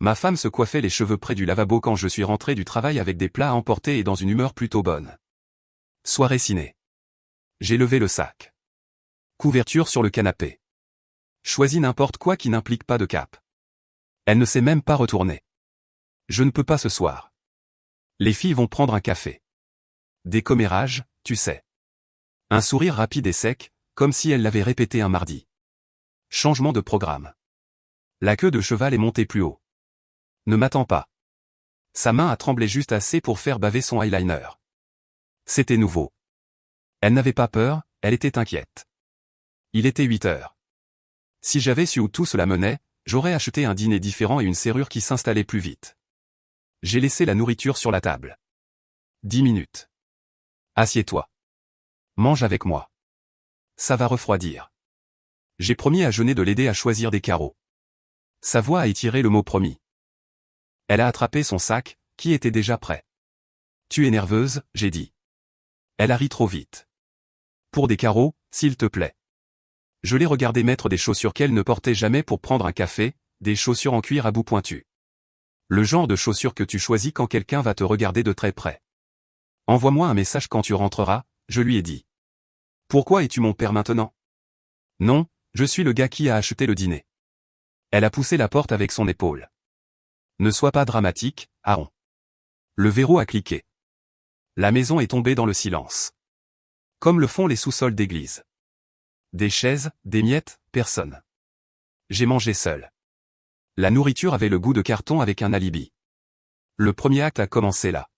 Ma femme se coiffait les cheveux près du lavabo quand je suis rentré du travail avec des plats à emporter et dans une humeur plutôt bonne. Soirée ciné. J'ai levé le sac. Couverture sur le canapé. Choisis n'importe quoi qui n'implique pas de cap. Elle ne s'est même pas retournée. Je ne peux pas ce soir. Les filles vont prendre un café. Des commérages, tu sais. Un sourire rapide et sec, comme si elle l'avait répété un mardi. Changement de programme. La queue de cheval est montée plus haut. Ne m'attends pas. Sa main a tremblé juste assez pour faire baver son eyeliner. C'était nouveau. Elle n'avait pas peur, elle était inquiète. Il était 8 heures. Si j'avais su où tout cela menait, j'aurais acheté un dîner différent et une serrure qui s'installait plus vite. J'ai laissé la nourriture sur la table. 10 minutes. Assieds-toi. Mange avec moi. Ça va refroidir. J'ai promis à Jeunet de l'aider à choisir des carreaux. Sa voix a étiré le mot promis. Elle a attrapé son sac, qui était déjà prêt. Tu es nerveuse, j'ai dit. Elle a ri trop vite. Pour des carreaux, s'il te plaît. Je l'ai regardé mettre des chaussures qu'elle ne portait jamais pour prendre un café, des chaussures en cuir à bout pointu. Le genre de chaussures que tu choisis quand quelqu'un va te regarder de très près. Envoie-moi un message quand tu rentreras, je lui ai dit. Pourquoi es-tu mon père maintenant? Non, je suis le gars qui a acheté le dîner. Elle a poussé la porte avec son épaule. Ne sois pas dramatique, Aaron. Le verrou a cliqué. La maison est tombée dans le silence. Comme le font les sous-sols d'église. Des chaises, des miettes, personne. J'ai mangé seul. La nourriture avait le goût de carton avec un alibi. Le premier acte a commencé là.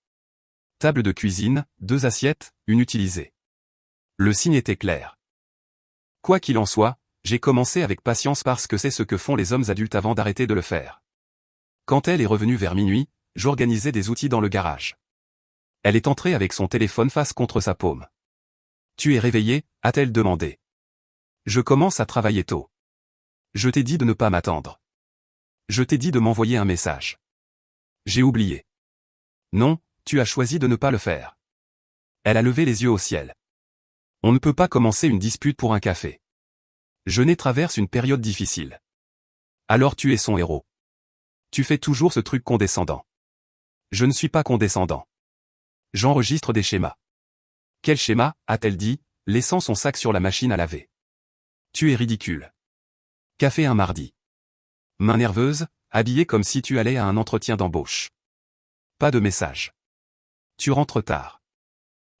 Table de cuisine, 2 assiettes, une utilisée. Le signe était clair. Quoi qu'il en soit, j'ai commencé avec patience parce que c'est ce que font les hommes adultes avant d'arrêter de le faire. Quand elle est revenue vers minuit, j'organisais des outils dans le garage. Elle est entrée avec son téléphone face contre sa paume. Tu es réveillé, a-t-elle demandé. Je commence à travailler tôt. Je t'ai dit de ne pas m'attendre. Je t'ai dit de m'envoyer un message. J'ai oublié. Non, tu as choisi de ne pas le faire. Elle a levé les yeux au ciel. On ne peut pas commencer une dispute pour un café. Jeunet traverse une période difficile. Alors tu es son héros. Tu fais toujours ce truc condescendant. Je ne suis pas condescendant. J'enregistre des schémas. Quel schéma, a-t-elle dit, laissant son sac sur la machine à laver. Tu es ridicule. Café un mardi. Main nerveuse, habillée comme si tu allais à un entretien d'embauche. Pas de message. Tu rentres tard.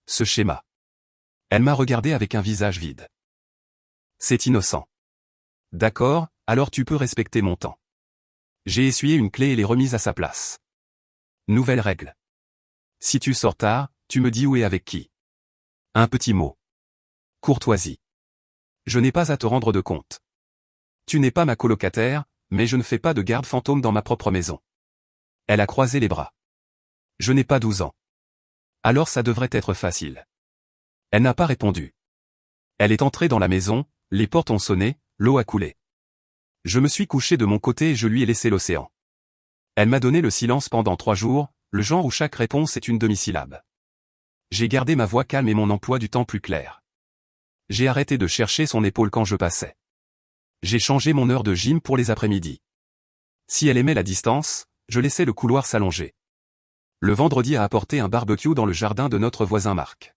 Ce schéma. Elle m'a regardé avec un visage vide. C'est innocent. D'accord, alors tu peux respecter mon temps. J'ai essuyé une clé et l'ai remise à sa place. Nouvelle règle. Si tu sors tard, tu me dis où et avec qui. Un petit mot. Courtoisie. Je n'ai pas à te rendre de compte. Tu n'es pas ma colocataire, mais je ne fais pas de garde fantôme dans ma propre maison. Elle a croisé les bras. Je n'ai pas 12 ans. Alors ça devrait être facile. Elle n'a pas répondu. Elle est entrée dans la maison, les portes ont sonné, l'eau a coulé. Je me suis couché de mon côté et je lui ai laissé l'océan. Elle m'a donné le silence pendant 3 jours, le genre où chaque réponse est une demi-syllabe. J'ai gardé ma voix calme et mon emploi du temps plus clair. J'ai arrêté de chercher son épaule quand je passais. J'ai changé mon heure de gym pour les après-midi. Si elle aimait la distance, je laissais le couloir s'allonger. Le vendredi a apporté un barbecue dans le jardin de notre voisin Marc.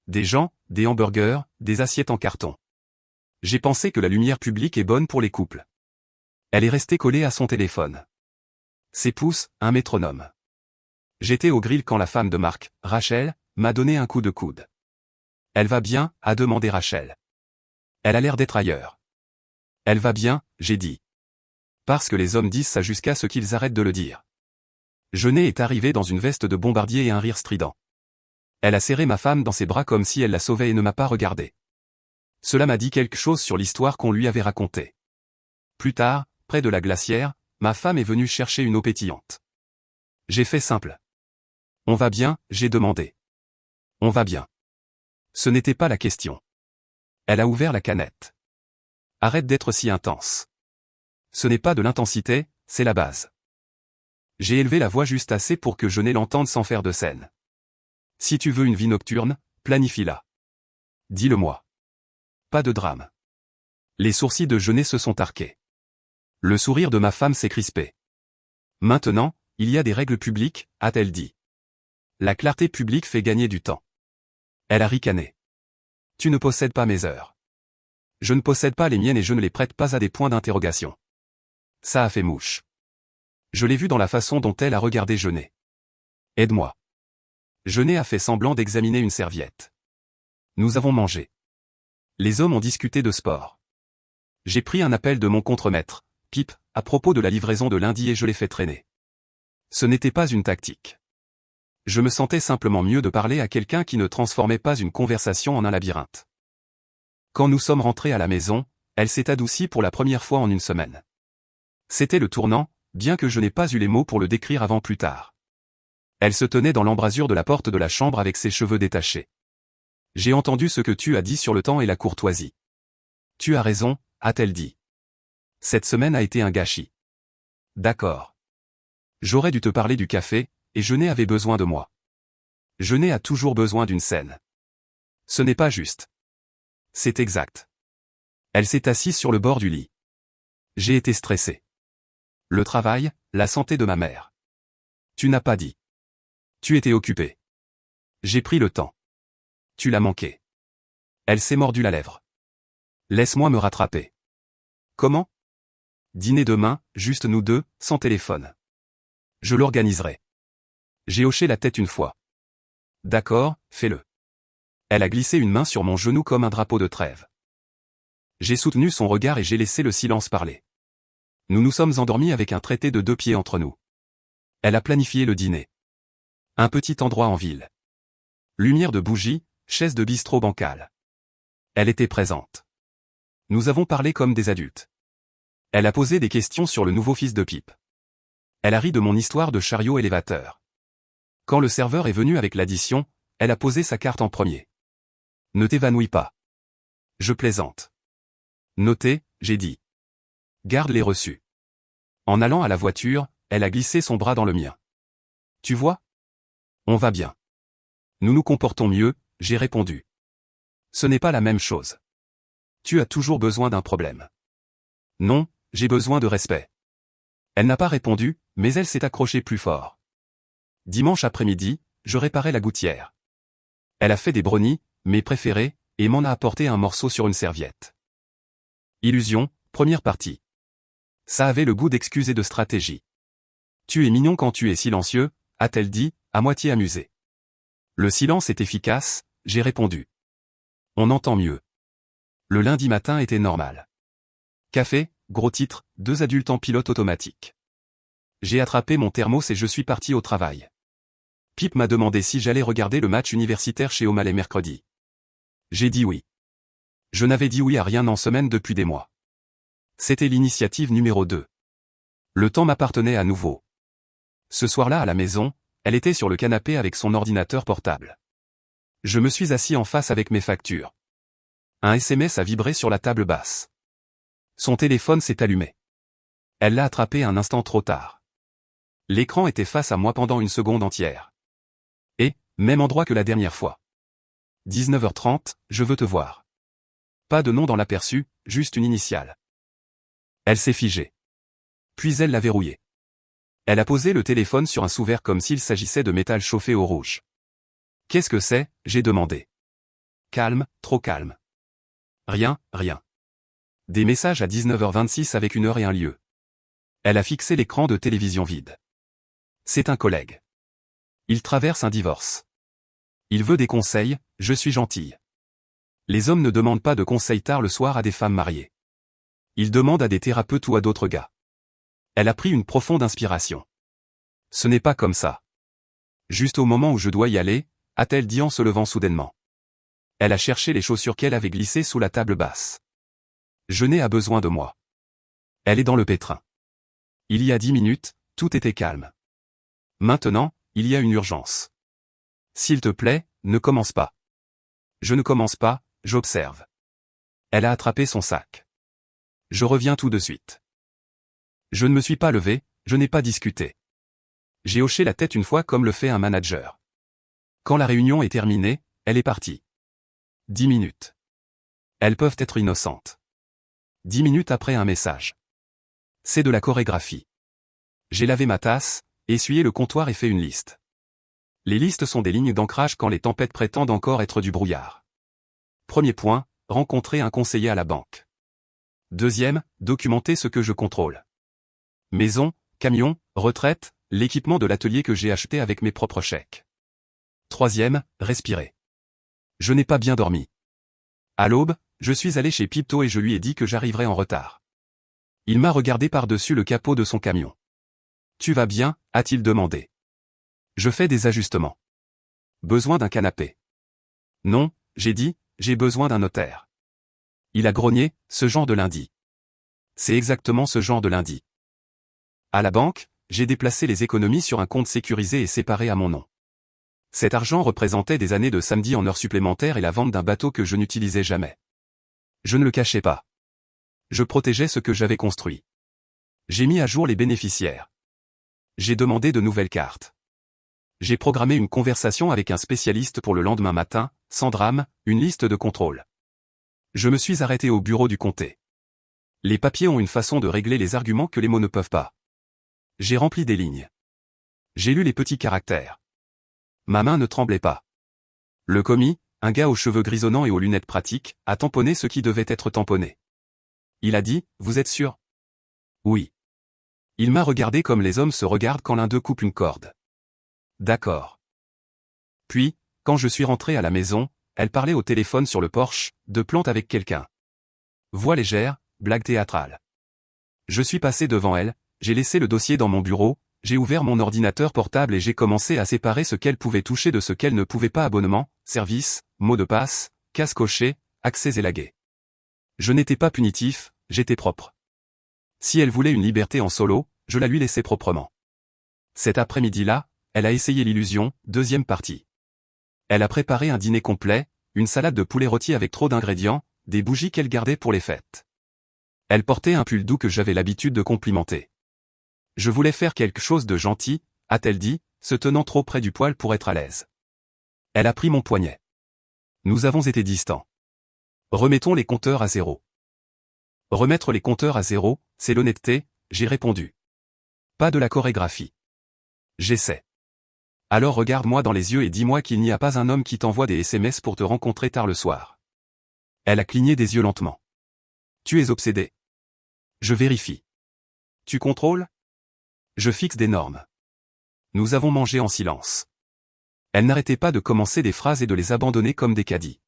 Des gens, des hamburgers, des assiettes en carton. J'ai pensé que la lumière publique est bonne pour les couples. Elle est restée collée à son téléphone. Ses pouces, un métronome. J'étais au grill quand la femme de Marc, Rachel, m'a donné un coup de coude. Elle va bien, a demandé Rachel. Elle a l'air d'être ailleurs. Elle va bien, j'ai dit. Parce que les hommes disent ça jusqu'à ce qu'ils arrêtent de le dire. Jeunet est arrivé dans une veste de bombardier et un rire strident. Elle a serré ma femme dans ses bras comme si elle la sauvait et ne m'a pas regardé. Cela m'a dit quelque chose sur l'histoire qu'on lui avait racontée. Plus tard, près de la glacière, ma femme est venue chercher une eau pétillante. J'ai fait simple. On va bien, j'ai demandé. On va bien. Ce n'était pas la question. Elle a ouvert la canette. Arrête d'être si intense. Ce n'est pas de l'intensité, c'est la base. J'ai élevé la voix juste assez pour que Jeunet l'entende sans faire de scène. Si tu veux une vie nocturne, planifie-la. Dis-le-moi. Pas de drame. Les sourcils de Jeunet se sont arqués. Le sourire de ma femme s'est crispé. Maintenant, il y a des règles publiques, a-t-elle dit. La clarté publique fait gagner du temps. Elle a ricané. Tu ne possèdes pas mes heures. Je ne possède pas les miennes et je ne les prête pas à des points d'interrogation. Ça a fait mouche. Je l'ai vu dans la façon dont elle a regardé Jeunet. Aide-moi. Jeunet a fait semblant d'examiner une serviette. Nous avons mangé. Les hommes ont discuté de sport. J'ai pris un appel de mon contremaître, Pip, à propos de la livraison de lundi et je l'ai fait traîner. Ce n'était pas une tactique. Je me sentais simplement mieux de parler à quelqu'un qui ne transformait pas une conversation en un labyrinthe. Quand nous sommes rentrés à la maison, elle s'est adoucie pour la première fois en une semaine. C'était le tournant, bien que je n'ai pas eu les mots pour le décrire avant plus tard. Elle se tenait dans l'embrasure de la porte de la chambre avec ses cheveux détachés. J'ai entendu ce que tu as dit sur le temps et la courtoisie. Tu as raison, a-t-elle dit. Cette semaine a été un gâchis. D'accord. J'aurais dû te parler du café, et Jeunet avait besoin de moi. Jeunet a toujours besoin d'une scène. Ce n'est pas juste. C'est exact. Elle s'est assise sur le bord du lit. J'ai été stressé. Le travail, la santé de ma mère. Tu n'as pas dit. Tu étais occupé. J'ai pris le temps. Tu l'as manqué. Elle s'est mordu la lèvre. Laisse-moi me rattraper. Comment? Dîner demain, juste nous deux, sans téléphone. Je l'organiserai. J'ai hoché la tête une fois. D'accord, fais-le. Elle a glissé une main sur mon genou comme un drapeau de trêve. J'ai soutenu son regard et j'ai laissé le silence parler. Nous nous sommes endormis avec un traité de 2 pieds entre nous. Elle a planifié le dîner. Un petit endroit en ville. Lumière de bougie, chaise de bistrot bancal. Elle était présente. Nous avons parlé comme des adultes. Elle a posé des questions sur le nouveau fils de Pip. Elle a ri de mon histoire de chariot élévateur. Quand le serveur est venu avec l'addition, elle a posé sa carte en premier. Ne t'évanouis pas. Je plaisante. Notez, j'ai dit. Garde les reçus. En allant à la voiture, elle a glissé son bras dans le mien. Tu vois? On va bien. Nous nous comportons mieux, j'ai répondu. Ce n'est pas la même chose. Tu as toujours besoin d'un problème. Non, j'ai besoin de respect. Elle n'a pas répondu, mais elle s'est accrochée plus fort. Dimanche après-midi, je réparais la gouttière. Elle a fait des brownies, mes préférés, et m'en a apporté un morceau sur une serviette. Illusion, première partie. Ça avait le goût d'excuse et de stratégie. Tu es mignon quand tu es silencieux, a-t-elle dit, à moitié amusée. Le silence est efficace, j'ai répondu. On entend mieux. Le lundi matin était normal. Café, gros titre, 2 adultes en pilote automatique. J'ai attrapé mon thermos et je suis parti au travail. Pip m'a demandé si j'allais regarder le match universitaire chez O'Malley mercredi. J'ai dit oui. Je n'avais dit oui à rien en semaine depuis des mois. C'était l'initiative numéro 2. Le temps m'appartenait à nouveau. Ce soir-là à la maison, elle était sur le canapé avec son ordinateur portable. Je me suis assis en face avec mes factures. Un SMS a vibré sur la table basse. Son téléphone s'est allumé. Elle l'a attrapé un instant trop tard. L'écran était face à moi pendant une seconde entière. Et, même endroit que la dernière fois. 19h30, je veux te voir. Pas de nom dans l'aperçu, juste une initiale. Elle s'est figée. Puis elle l'a verrouillé. Elle a posé le téléphone sur un sous-verre comme s'il s'agissait de métal chauffé au rouge. Qu'est-ce que c'est? J'ai demandé. Calme, trop calme. Rien, rien. Des messages à 19h26 avec une heure et un lieu. Elle a fixé l'écran de télévision vide. C'est un collègue. Il traverse un divorce. Il veut des conseils, je suis gentille. Les hommes ne demandent pas de conseils tard le soir à des femmes mariées. Ils demandent à des thérapeutes ou à d'autres gars. Elle a pris une profonde inspiration. Ce n'est pas comme ça. Juste au moment où je dois y aller, a-t-elle dit en se levant soudainement. Elle a cherché les chaussures qu'elle avait glissées sous la table basse. Jeunet a besoin de moi. Elle est dans le pétrin. Il y a 10 minutes, tout était calme. Maintenant, il y a une urgence. S'il te plaît, ne commence pas. Je ne commence pas, j'observe. Elle a attrapé son sac. Je reviens tout de suite. Je ne me suis pas levé, je n'ai pas discuté. J'ai hoché la tête une fois comme le fait un manager. Quand la réunion est terminée, elle est partie. 10 minutes. Elles peuvent être innocentes. 10 minutes après un message. C'est de la chorégraphie. J'ai lavé ma tasse, essuyé le comptoir et fait une liste. Les listes sont des lignes d'ancrage quand les tempêtes prétendent encore être du brouillard. Premier point, rencontrer un conseiller à la banque. Deuxième, documenter ce que je contrôle. Maison, camion, retraite, l'équipement de l'atelier que j'ai acheté avec mes propres chèques. Troisième, respirer. Je n'ai pas bien dormi. À l'aube, je suis allé chez Pipto et je lui ai dit que j'arriverais en retard. Il m'a regardé par-dessus le capot de son camion. « Tu vas bien ?» a-t-il demandé. Je fais des ajustements. Besoin d'un canapé. Non, j'ai dit, j'ai besoin d'un notaire. Il a grogné, ce genre de lundi. C'est exactement ce genre de lundi. À la banque, j'ai déplacé les économies sur un compte sécurisé et séparé à mon nom. Cet argent représentait des années de samedi en heures supplémentaires et la vente d'un bateau que je n'utilisais jamais. Je ne le cachais pas. Je protégeais ce que j'avais construit. J'ai mis à jour les bénéficiaires. J'ai demandé de nouvelles cartes. J'ai programmé une conversation avec un spécialiste pour le lendemain matin, sans drame, une liste de contrôle. Je me suis arrêté au bureau du comté. Les papiers ont une façon de régler les arguments que les mots ne peuvent pas. J'ai rempli des lignes. J'ai lu les petits caractères. Ma main ne tremblait pas. Le commis, un gars aux cheveux grisonnants et aux lunettes pratiques, a tamponné ce qui devait être tamponné. Il a dit, « Vous êtes sûr ?» Oui. Il m'a regardé comme les hommes se regardent quand l'un d'eux coupe une corde. D'accord. Puis, quand je suis rentré à la maison, elle parlait au téléphone sur le porche, de plantes avec quelqu'un. Voix légère, blague théâtrale. Je suis passé devant elle, j'ai laissé le dossier dans mon bureau, j'ai ouvert mon ordinateur portable et j'ai commencé à séparer ce qu'elle pouvait toucher de ce qu'elle ne pouvait pas: abonnement, service, mot de passe, case coché, accès élagué. Je n'étais pas punitif, j'étais propre. Si elle voulait une liberté en solo, je la lui laissais proprement. Cet après-midi-là, elle a essayé l'illusion, deuxième partie. Elle a préparé un dîner complet, une salade de poulet rôti avec trop d'ingrédients, des bougies qu'elle gardait pour les fêtes. Elle portait un pull doux que j'avais l'habitude de complimenter. Je voulais faire quelque chose de gentil, a-t-elle dit, se tenant trop près du poêle pour être à l'aise. Elle a pris mon poignet. Nous avons été distants. Remettons les compteurs à zéro. Remettre les compteurs à zéro, c'est l'honnêteté, j'ai répondu. Pas de la chorégraphie. J'essaie. Alors regarde-moi dans les yeux et dis-moi qu'il n'y a pas un homme qui t'envoie des SMS pour te rencontrer tard le soir. Elle a cligné des yeux lentement. Tu es obsédé. Je vérifie. Tu contrôles? Je fixe des normes. Nous avons mangé en silence. Elle n'arrêtait pas de commencer des phrases et de les abandonner comme des caddies.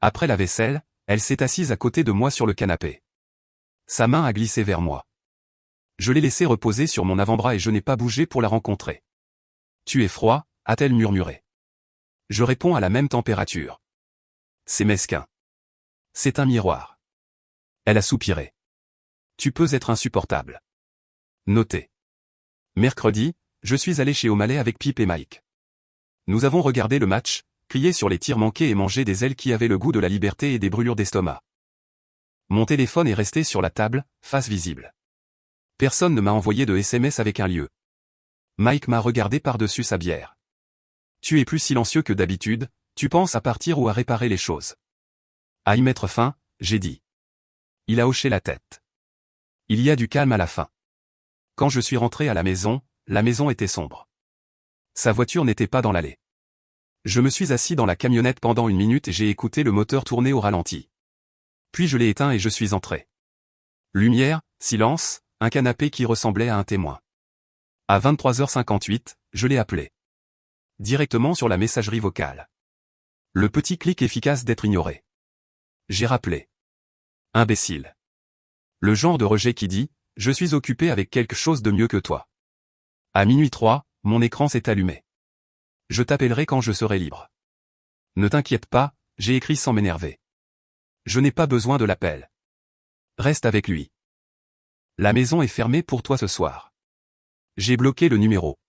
Après la vaisselle, elle s'est assise à côté de moi sur le canapé. Sa main a glissé vers moi. Je l'ai laissée reposer sur mon avant-bras et je n'ai pas bougé pour la rencontrer. Tu es froid, a-t-elle murmuré. Je réponds à la même température. C'est mesquin. C'est un miroir. Elle a soupiré. Tu peux être insupportable. Notez. Mercredi, je suis allé chez O'Malley avec Pip et Mike. Nous avons regardé le match, crié sur les tirs manqués et mangé des ailes qui avaient le goût de la liberté et des brûlures d'estomac. Mon téléphone est resté sur la table, face visible. Personne ne m'a envoyé de SMS avec un lieu. Mike m'a regardé par-dessus sa bière. Tu es plus silencieux que d'habitude, tu penses à partir ou à réparer les choses. À y mettre fin, j'ai dit. Il a hoché la tête. Il y a du calme à la fin. Quand je suis rentré à la maison était sombre. Sa voiture n'était pas dans l'allée. Je me suis assis dans la camionnette pendant 1 minute et j'ai écouté le moteur tourner au ralenti. Puis je l'ai éteint et je suis entré. Lumière, silence, un canapé qui ressemblait à un témoin. À 23h58, je l'ai appelé. Directement sur la messagerie vocale. Le petit clic efficace d'être ignoré. J'ai rappelé. Imbécile. Le genre de rejet qui dit « Je suis occupé avec quelque chose de mieux que toi ». À minuit 3, mon écran s'est allumé. Je t'appellerai quand je serai libre. Ne t'inquiète pas, j'ai écrit sans m'énerver. Je n'ai pas besoin de l'appel. Reste avec lui. La maison est fermée pour toi ce soir. J'ai bloqué le numéro.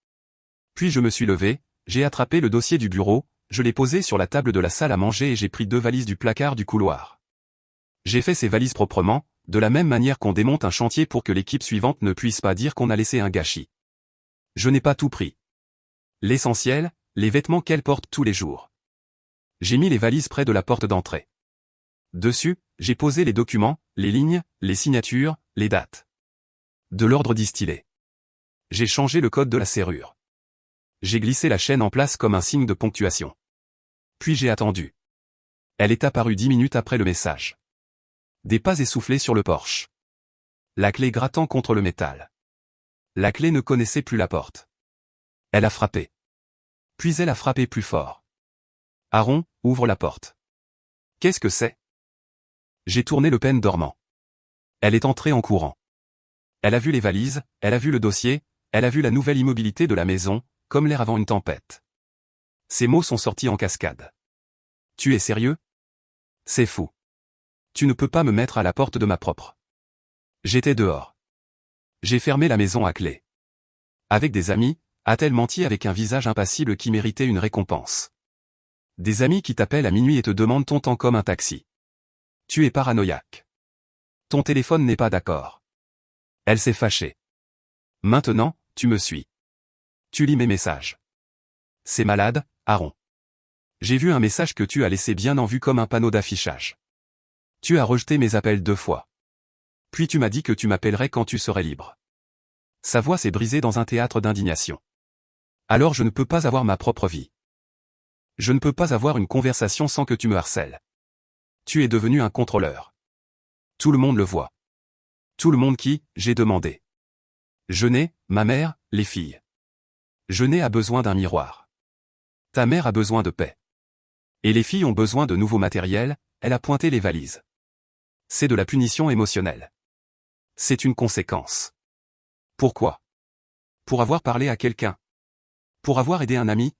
Puis je me suis levé, j'ai attrapé le dossier du bureau, je l'ai posé sur la table de la salle à manger et j'ai pris 2 valises du placard du couloir. J'ai fait ces valises proprement, de la même manière qu'on démonte un chantier pour que l'équipe suivante ne puisse pas dire qu'on a laissé un gâchis. Je n'ai pas tout pris. L'essentiel, les vêtements qu'elle porte tous les jours. J'ai mis les valises près de la porte d'entrée. Dessus, j'ai posé les documents, les lignes, les signatures, les dates. De l'ordre distillé. J'ai changé le code de la serrure. J'ai glissé la chaîne en place comme un signe de ponctuation. Puis j'ai attendu. Elle est apparue 10 minutes après le message. Des pas essoufflés sur le porche. La clé grattant contre le métal. La clé ne connaissait plus la porte. Elle a frappé. Puis elle a frappé plus fort. Aaron, ouvre la porte. Qu'est-ce que c'est? J'ai tourné le pêne dormant. Elle est entrée en courant. Elle a vu les valises, elle a vu le dossier, elle a vu la nouvelle immobilité de la maison, comme l'air avant une tempête. Ces mots sont sortis en cascade. Tu es sérieux? C'est fou. Tu ne peux pas me mettre à la porte de ma propre. J'étais dehors. J'ai fermé la maison à clé. Avec des amis, a-t-elle menti avec un visage impassible qui méritait une récompense? Des amis qui t'appellent à minuit et te demandent ton temps comme un taxi. Tu es paranoïaque. Ton téléphone n'est pas d'accord. Elle s'est fâchée. Maintenant, tu me suis. Tu lis mes messages. C'est malade, Aaron. J'ai vu un message que tu as laissé bien en vue comme un panneau d'affichage. Tu as rejeté mes appels 2 fois. Puis tu m'as dit que tu m'appellerais quand tu serais libre. Sa voix s'est brisée dans un théâtre d'indignation. Alors je ne peux pas avoir ma propre vie. Je ne peux pas avoir une conversation sans que tu me harcèles. Tu es devenu un contrôleur. Tout le monde le voit. Tout le monde qui, j'ai demandé. Jeunet, ma mère, les filles. Jeunet a besoin d'un miroir. Ta mère a besoin de paix. Et les filles ont besoin de nouveaux matériels, elle a pointé les valises. C'est de la punition émotionnelle. C'est une conséquence. Pourquoi? Pour avoir parlé à quelqu'un. Pour avoir aidé un ami.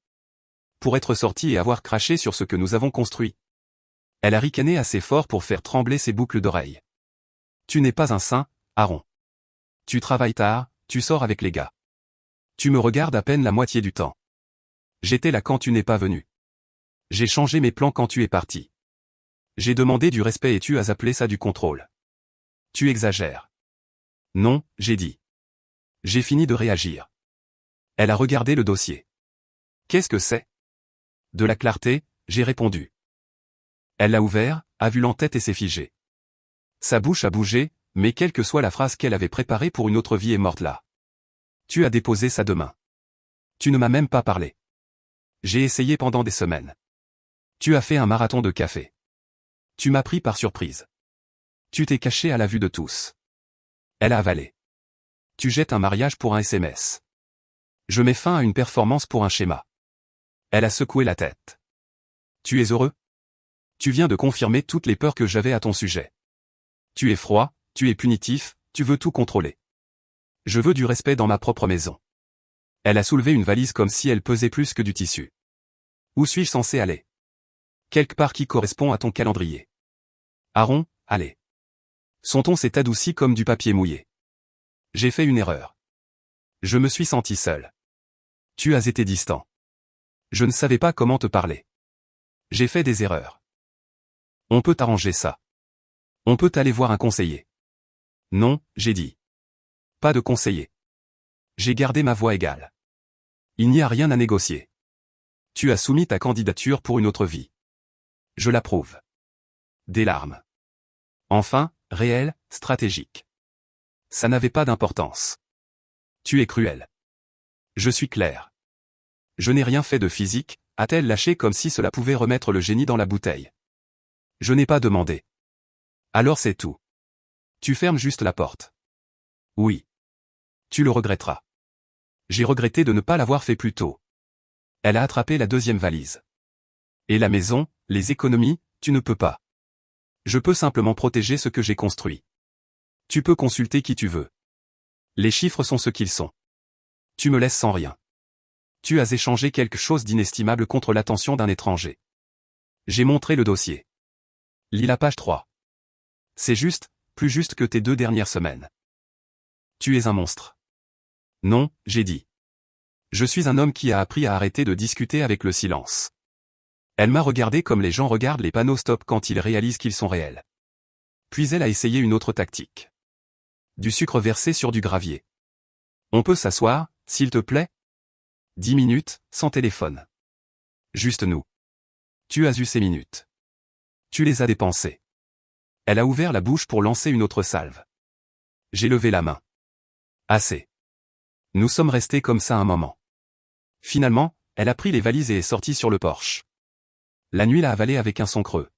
Pour être sorti et avoir craché sur ce que nous avons construit. Elle a ricané assez fort pour faire trembler ses boucles d'oreilles. Tu n'es pas un saint, Aaron. Tu travailles tard, tu sors avec les gars. Tu me regardes à peine la moitié du temps. J'étais là quand tu n'es pas venu. J'ai changé mes plans quand tu es parti. J'ai demandé du respect et tu as appelé ça du contrôle. Tu exagères. Non, j'ai dit. J'ai fini de réagir. Elle a regardé le dossier. Qu'est-ce que c'est? De la clarté, j'ai répondu. Elle l'a ouvert, a vu l'entête et s'est figée. Sa bouche a bougé, mais quelle que soit la phrase qu'elle avait préparée pour une autre vie est morte là. Tu as déposé ça demain. Tu ne m'as même pas parlé. J'ai essayé pendant des semaines. Tu as fait un marathon de café. Tu m'as pris par surprise. Tu t'es caché à la vue de tous. Elle a avalé. Tu jettes un mariage pour un SMS. Je mets fin à une performance pour un schéma. Elle a secoué la tête. Tu es heureux? Tu viens de confirmer toutes les peurs que j'avais à ton sujet. Tu es froid, tu es punitif, tu veux tout contrôler. Je veux du respect dans ma propre maison. Elle a soulevé une valise comme si elle pesait plus que du tissu. Où suis-je censé aller? Quelque part qui correspond à ton calendrier. Aaron, allez. Son ton s'est adouci comme du papier mouillé. J'ai fait une erreur. Je me suis senti seul. Tu as été distant. Je ne savais pas comment te parler. J'ai fait des erreurs. On peut arranger ça. On peut aller voir un conseiller. Non, j'ai dit. Pas de conseiller. J'ai gardé ma voix égale. Il n'y a rien à négocier. Tu as soumis ta candidature pour une autre vie. Je l'approuve. Des larmes. Enfin, réel, stratégique. Ça n'avait pas d'importance. Tu es cruel. Je suis clair. Je n'ai rien fait de physique, a-t-elle lâché comme si cela pouvait remettre le génie dans la bouteille. Je n'ai pas demandé. Alors c'est tout. Tu fermes juste la porte. Oui. Tu le regretteras. J'ai regretté de ne pas l'avoir fait plus tôt. Elle a attrapé la deuxième valise. Et la maison, les économies, tu ne peux pas. Je peux simplement protéger ce que j'ai construit. Tu peux consulter qui tu veux. Les chiffres sont ce qu'ils sont. Tu me laisses sans rien. Tu as échangé quelque chose d'inestimable contre l'attention d'un étranger. J'ai montré le dossier. Lis la page 3. C'est juste, plus juste que tes 2 dernières semaines. Tu es un monstre. Non, j'ai dit. Je suis un homme qui a appris à arrêter de discuter avec le silence. Elle m'a regardé comme les gens regardent les panneaux stop quand ils réalisent qu'ils sont réels. Puis elle a essayé une autre tactique. Du sucre versé sur du gravier. On peut s'asseoir, s'il te plaît? 10 minutes, sans téléphone. Juste nous. Tu as eu ces minutes. Tu les as dépensées. Elle a ouvert la bouche pour lancer une autre salve. J'ai levé la main. Assez. Nous sommes restés comme ça un moment. Finalement, elle a pris les valises et est sortie sur le porche. La nuit l'a avalée avec un son creux.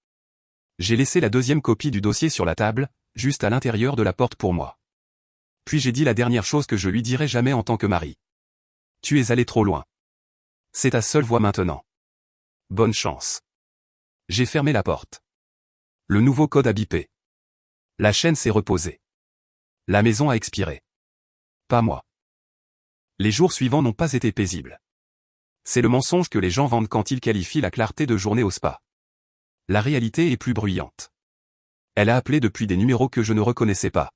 J'ai laissé la deuxième copie du dossier sur la table, juste à l'intérieur de la porte pour moi. Puis j'ai dit la dernière chose que je lui dirai jamais en tant que mari. Tu es allé trop loin. C'est ta seule voie maintenant. Bonne chance. J'ai fermé la porte. Le nouveau code a bipé. La chaîne s'est reposée. La maison a expiré. Pas moi. Les jours suivants n'ont pas été paisibles. C'est le mensonge que les gens vendent quand ils qualifient la clarté de journée au spa. La réalité est plus bruyante. Elle a appelé depuis des numéros que je ne reconnaissais pas.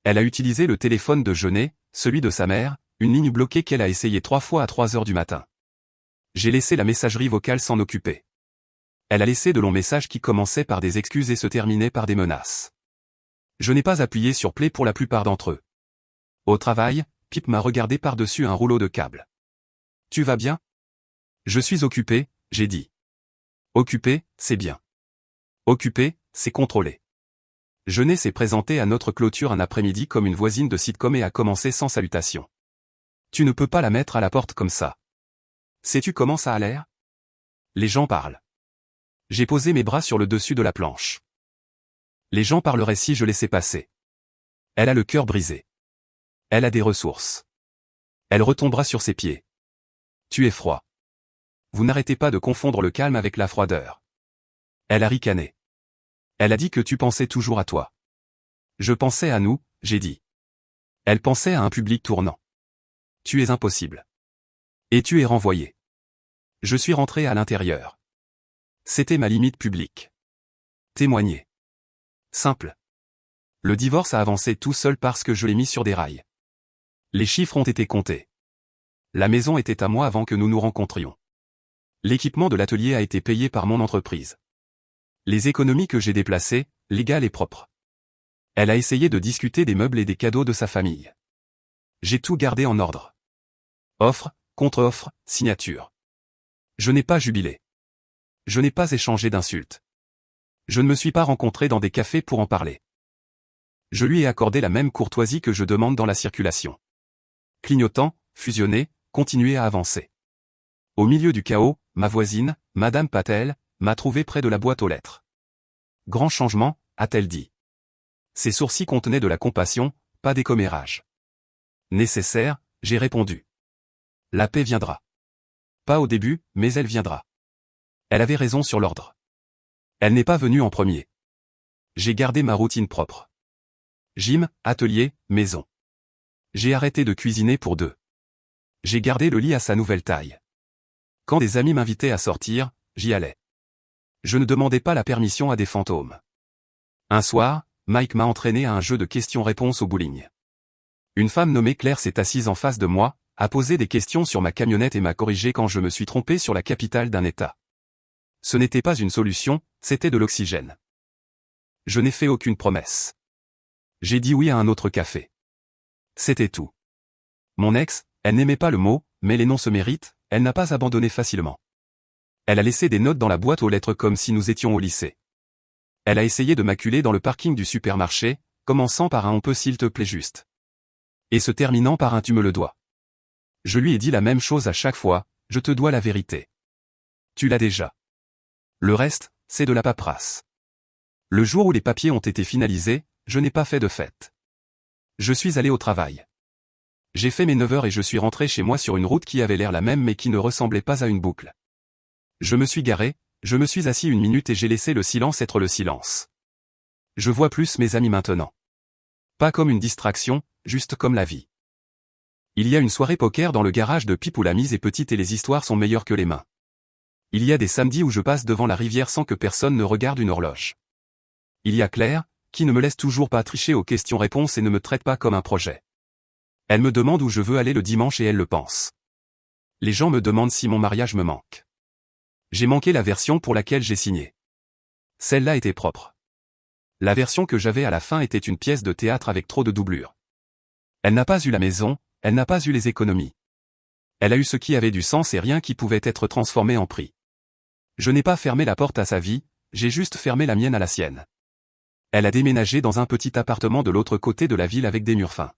Elle a utilisé le téléphone de Jeunet, celui de sa mère, une ligne bloquée qu'elle a essayé 3 fois à 3 heures du matin. J'ai laissé la messagerie vocale s'en occuper. Elle a laissé de longs messages qui commençaient par des excuses et se terminaient par des menaces. Je n'ai pas appuyé sur play pour la plupart d'entre eux. Au travail, Pip m'a regardé par-dessus un rouleau de câbles. Tu vas bien? Je suis occupé, j'ai dit. Occupé, c'est bien. Occupé, c'est contrôlé. Jeunet s'est présenté à notre clôture un après-midi comme une voisine de sitcom et a commencé sans salutation. Tu ne peux pas la mettre à la porte comme ça. Sais-tu comment ça a l'air? Les gens parlent. J'ai posé mes bras sur le dessus de la planche. Les gens parleraient si je laissais passer. Elle a le cœur brisé. Elle a des ressources. Elle retombera sur ses pieds. Tu es froid. Vous n'arrêtez pas de confondre le calme avec la froideur. Elle a ricané. Elle a dit que tu pensais toujours à toi. Je pensais à nous, j'ai dit. Elle pensait à un public tournant. Tu es impossible. Et tu es renvoyé. Je suis rentré à l'intérieur. C'était ma limite publique. Témoigner. Simple. Le divorce a avancé tout seul parce que je l'ai mis sur des rails. Les chiffres ont été comptés. La maison était à moi avant que nous nous rencontrions. L'équipement de l'atelier a été payé par mon entreprise. Les économies que j'ai déplacées, légales et propres. Elle a essayé de discuter des meubles et des cadeaux de sa famille. J'ai tout gardé en ordre. Offre, contre-offre, signature. Je n'ai pas jubilé. Je n'ai pas échangé d'insultes. Je ne me suis pas rencontré dans des cafés pour en parler. Je lui ai accordé la même courtoisie que je demande dans la circulation. Clignotant, fusionné, continuer à avancer. Au milieu du chaos, ma voisine, Madame Patel, m'a trouvé près de la boîte aux lettres. Grand changement, a-t-elle dit. Ses sourcils contenaient de la compassion, pas des commérages. Nécessaire, j'ai répondu. La paix viendra. Pas au début, mais elle viendra. Elle avait raison sur l'ordre. Elle n'est pas venue en premier. J'ai gardé ma routine propre. Gym, atelier, maison. J'ai arrêté de cuisiner pour 2. J'ai gardé le lit à sa nouvelle taille. Quand des amis m'invitaient à sortir, j'y allais. Je ne demandais pas la permission à des fantômes. Un soir, Mike m'a entraîné à un jeu de questions-réponses au bowling. Une femme nommée Claire s'est assise en face de moi, a posé des questions sur ma camionnette et m'a corrigé quand je me suis trompé sur la capitale d'un État. Ce n'était pas une solution, c'était de l'oxygène. Je n'ai fait aucune promesse. J'ai dit oui à un autre café. C'était tout. Mon ex, elle n'aimait pas le mot, mais les noms se méritent, elle n'a pas abandonné facilement. Elle a laissé des notes dans la boîte aux lettres comme si nous étions au lycée. Elle a essayé de m'acculer dans le parking du supermarché, commençant par un on peut s'il te plaît juste. Et se terminant par un tu me le dois. Je lui ai dit la même chose à chaque fois, je te dois la vérité. Tu l'as déjà. Le reste, c'est de la paperasse. Le jour où les papiers ont été finalisés, je n'ai pas fait de fête. Je suis allé au travail. J'ai fait mes 9 heures et je suis rentré chez moi sur une route qui avait l'air la même mais qui ne ressemblait pas à une boucle. Je me suis garé, je me suis assis 1 minute et j'ai laissé le silence être le silence. Je vois plus mes amis maintenant. Pas comme une distraction, juste comme la vie. Il y a une soirée poker dans le garage de Pip où la mise est petite et les histoires sont meilleures que les mains. Il y a des samedis où je passe devant la rivière sans que personne ne regarde une horloge. Il y a Claire, qui ne me laisse toujours pas tricher aux questions-réponses et ne me traite pas comme un projet. Elle me demande où je veux aller le dimanche et elle le pense. Les gens me demandent si mon mariage me manque. J'ai manqué la version pour laquelle j'ai signé. Celle-là était propre. La version que j'avais à la fin était une pièce de théâtre avec trop de doublures. Elle n'a pas eu la maison, elle n'a pas eu les économies. Elle a eu ce qui avait du sens et rien qui pouvait être transformé en prix. Je n'ai pas fermé la porte à sa vie, j'ai juste fermé la mienne à la sienne. Elle a déménagé dans un petit appartement de l'autre côté de la ville avec des murs fins.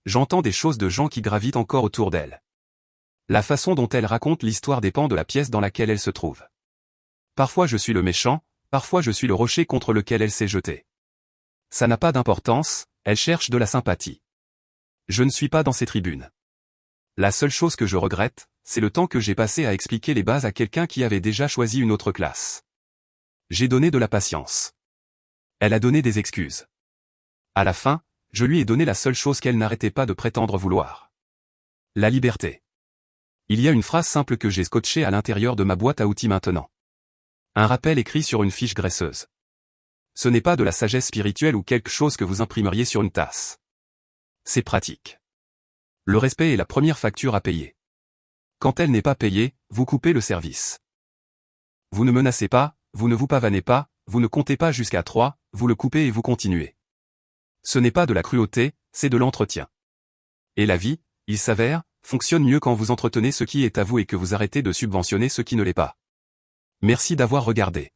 J'entends des choses de gens qui gravitent encore autour d'elle. La façon dont elle raconte l'histoire dépend de la pièce dans laquelle elle se trouve. Parfois je suis le méchant, parfois je suis le rocher contre lequel elle s'est jetée. Ça n'a pas d'importance, elle cherche de la sympathie. Je ne suis pas dans ces tribunes. La seule chose que je regrette, c'est le temps que j'ai passé à expliquer les bases à quelqu'un qui avait déjà choisi une autre classe. J'ai donné de la patience. Elle a donné des excuses. À la fin, je lui ai donné la seule chose qu'elle n'arrêtait pas de prétendre vouloir. La liberté. Il y a une phrase simple que j'ai scotchée à l'intérieur de ma boîte à outils maintenant. Un rappel écrit sur une fiche graisseuse. Ce n'est pas de la sagesse spirituelle ou quelque chose que vous imprimeriez sur une tasse. C'est pratique. Le respect est la première facture à payer. Quand elle n'est pas payée, vous coupez le service. Vous ne menacez pas, vous ne vous pavanez pas, vous ne comptez pas jusqu'à 3, vous le coupez et vous continuez. Ce n'est pas de la cruauté, c'est de l'entretien. Et la vie, il s'avère, fonctionne mieux quand vous entretenez ce qui est à vous et que vous arrêtez de subventionner ce qui ne l'est pas. Merci d'avoir regardé.